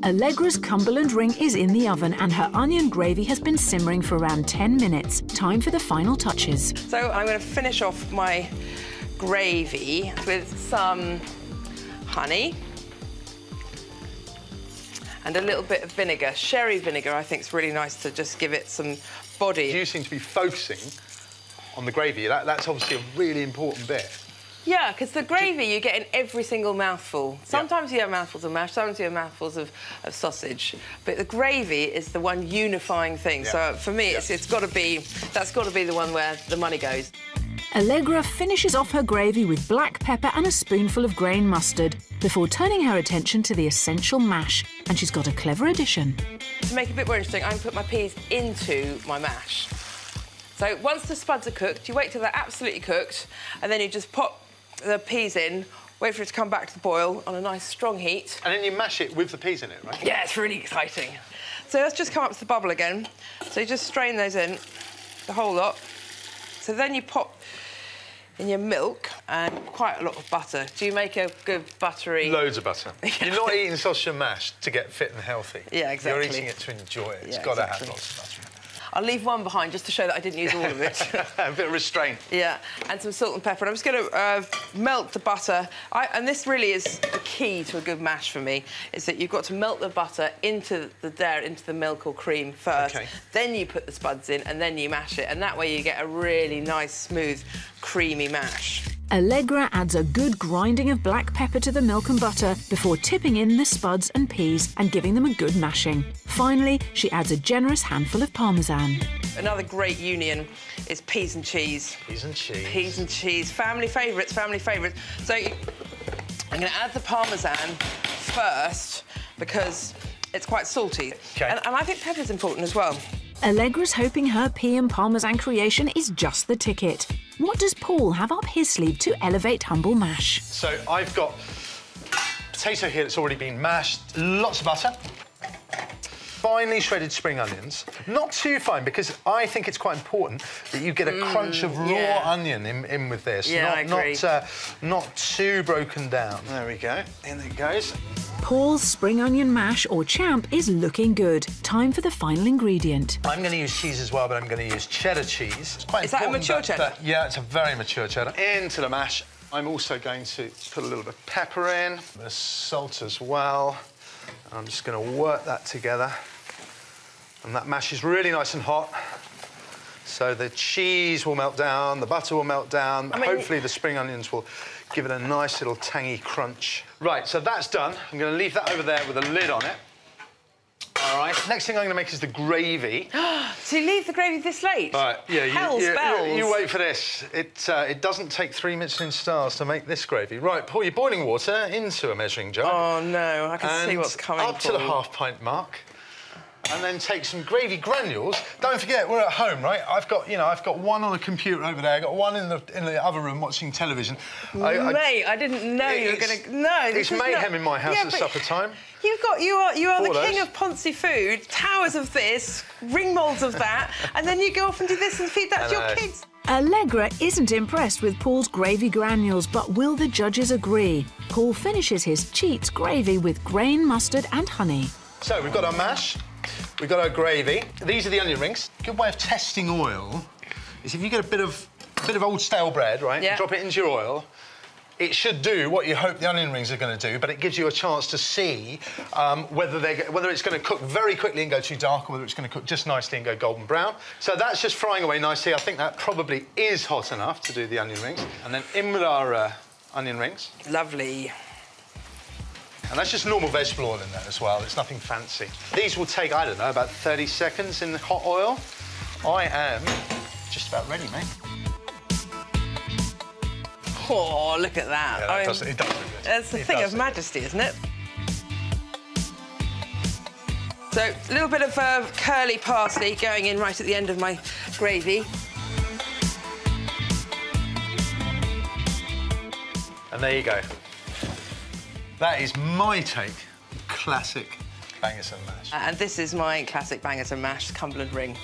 Allegra's Cumberland ring is in the oven and her onion gravy has been simmering for around 10 minutes. Time for the final touches. So I'm going to finish off my gravy with some honey and a little bit of vinegar. Sherry vinegar, I think, is really nice to just give it some body. You seem to be focusing on the gravy. That's obviously a really important bit. Yeah, because the gravy you get in every single mouthful. Sometimes you have mouthfuls of mash, sometimes you have mouthfuls of sausage, but the gravy is the one unifying thing. So for me, that's got to be the one where the money goes. Allegra finishes off her gravy with black pepper and a spoonful of grain mustard before turning her attention to the essential mash, and she's got a clever addition. To make it a bit more interesting, I can put my peas into my mash. So once the spuds are cooked, you wait till they're absolutely cooked, and then you just pop the peas in, wait for it to come back to the boil on a nice strong heat. And then you mash it with the peas in it, right? Yeah, it's really exciting. So let's just come up to the bubble again. So you just strain those in, the whole lot. So then you pop in your milk and quite a lot of butter. Do you make a good buttery... Loads of butter. You're not eating sausage and mash to get fit and healthy. Yeah, exactly. You're eating it to enjoy it. It's got to have lots of butter. I'll leave one behind just to show that I didn't use all of it. A bit of restraint. Yeah, and some salt and pepper. And I'm just going to melt the butter. And this really is the key to a good mash for me, is that you've got to melt the butter into the dairy, into the milk or cream first. Okay. Then you put the spuds in, and then you mash it. And that way you get a really nice, smooth, creamy mash. Allegra adds a good grinding of black pepper to the milk and butter before tipping in the spuds and peas and giving them a good mashing. Finally, she adds a generous handful of parmesan. Another great union is peas and cheese. Peas and cheese. Peas and cheese. Family favourites, family favourites. So I'm going to add the parmesan first because it's quite salty. Okay. And I think pepper's important as well. Allegra's hoping her pea and parmesan creation is just the ticket. What does Paul have up his sleeve to elevate humble mash? So I've got potato here that's already been mashed, lots of butter, finely shredded spring onions. Not too fine, because I think it's quite important that you get a crunch of raw onion in with this. Yeah, I agree. Not too broken down. There we go. In it goes. Paul's spring onion mash, or champ, is looking good. Time for the final ingredient. I'm going to use cheese as well, but I'm going to use cheddar cheese. It's quite important. Is that a mature cheddar? Yeah, it's a very mature cheddar. Into the mash. I'm also going to put a little bit of pepper in, a bit of salt as well. I'm just going to work that together. And that mash is really nice and hot. So the cheese will melt down, the butter will melt down, hopefully the spring onions will give it a nice little tangy crunch. Right, so that's done. I'm going to leave that over there with a lid on it. All right, next thing I'm going to make is the gravy. So you leave the gravy this late? All right, yeah. Hell's bells. You wait for this. It doesn't take 3 Michelin stars to make this gravy. Right, pour your boiling water into a measuring jug. Oh, no, I can see what's coming, up to the half-pint mark. And then take some gravy granules. Don't forget, we're at home, right? I've got one on the computer over there. I've got one in the other room watching television. Mate, I didn't know you were going to... No, it's mayhem in my house at supper time. You are the king of Ponzi food, towers of this, ring moulds of that, and then you go off and do this and feed that to your kids. Allegra isn't impressed with Paul's gravy granules, but will the judges agree? Paul finishes his cheats gravy with grain, mustard and honey. So we've got our mash. We've got our gravy. These are the onion rings. A good way of testing oil is if you get a bit of old stale bread, right? Yeah. Drop it into your oil. It should do what you hope the onion rings are going to do, but it gives you a chance to see whether it's going to cook very quickly and go too dark, or whether it's going to cook just nicely and go golden brown. So that's just frying away nicely. I think that probably is hot enough to do the onion rings. And then in with our onion rings. Lovely. And that's just normal vegetable oil in there as well. It's nothing fancy. These will take, I don't know, about 30 seconds in the hot oil. I am just about ready, mate. Oh, look at that. Yeah, it does look good. It's a thing of majesty, isn't it? So, a little bit of curly parsley going in right at the end of my gravy. And there you go. That is my take on classic bangers and mash. And this is my classic bangers and mash, Cumberland ring.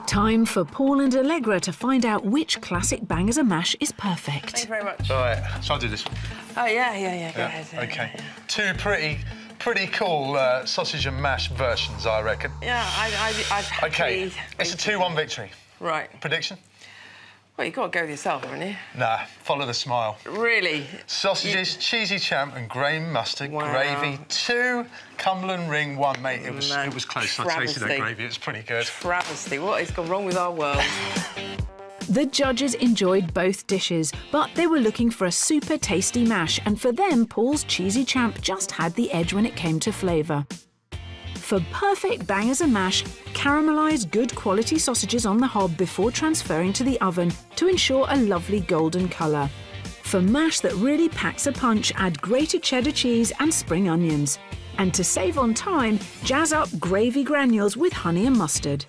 Time for Paul and Allegra to find out which classic bangers and mash is perfect. Thank you very much. All right, so I'll do this one. Oh, yeah. Go ahead. OK. Two pretty cool sausage and mash versions, I reckon. Yeah, I'd OK, it's a 2-1 victory. Right. Prediction? Well, you've got to go with yourself, haven't you? Nah, follow the smile. Really? Sausages, cheesy champ and grain mustard gravy. 2, Cumberland Ring 1, mate. It was close. I tasted that gravy. It was pretty good. Travesty. What has gone wrong with our world? The judges enjoyed both dishes, but they were looking for a super tasty mash, and for them, Paul's cheesy champ just had the edge when it came to flavour. For perfect bangers and mash, caramelise good quality sausages on the hob before transferring to the oven to ensure a lovely golden colour. For mash that really packs a punch, add grated cheddar cheese and spring onions. And to save on time, jazz up gravy granules with honey and mustard.